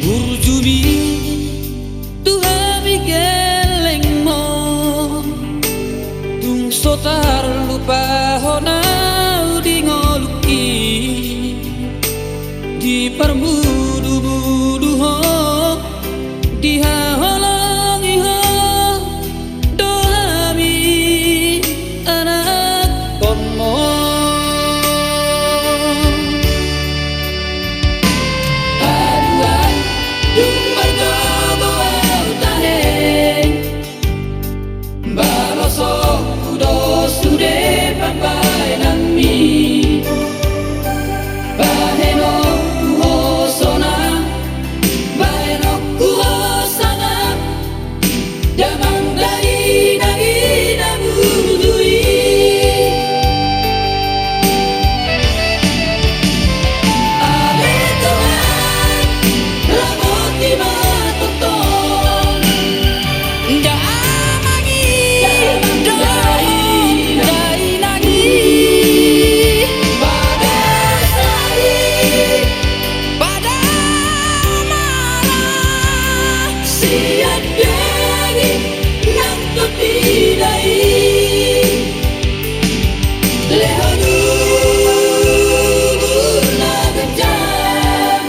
Urjumi Tuhan geleng mo tung sotar lupa hona di ngoluki di permudu-mudu ho di halangi ho doami anak konmo aduan dumar gobo tahe baloso kudo sude papai nami baheno kuhosona baheno kuhosana damang dai nagi namudui ale Tuhan laboti matoton damangi dai nagi pada marah siat dagi nang tutidai lehonu nagajam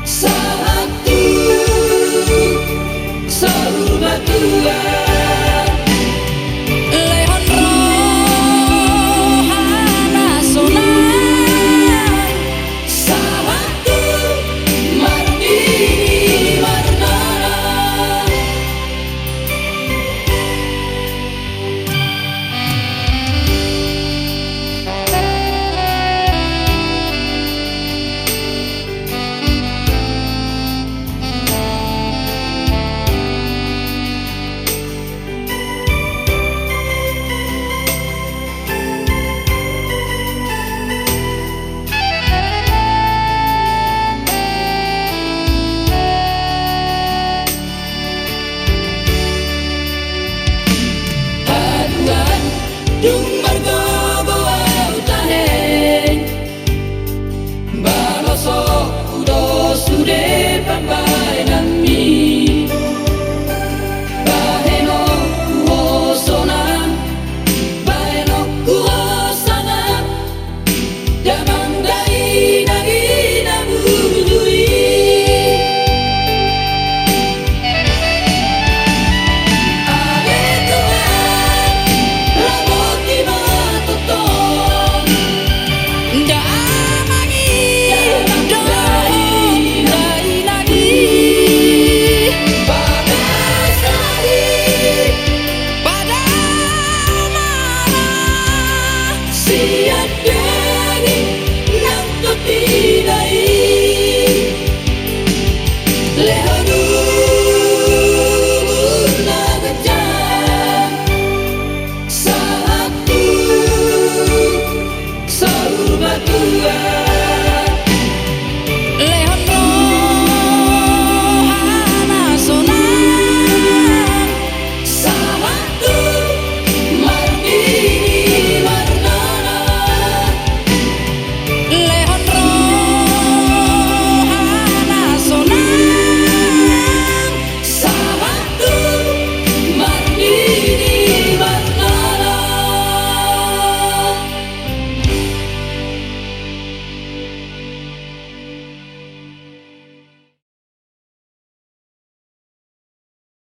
satu sahumatua lehon rohana sona satu mardini marnana aduan dumar gobo tahe baloso kudo sude papai nami baheno kuhosona baheno kuhosana damang dai nagi namudui ale Tuhan laboti matoton damangi dai nagi pada marah siat dagi nang tutidai lehonu nagajam satu sahumatua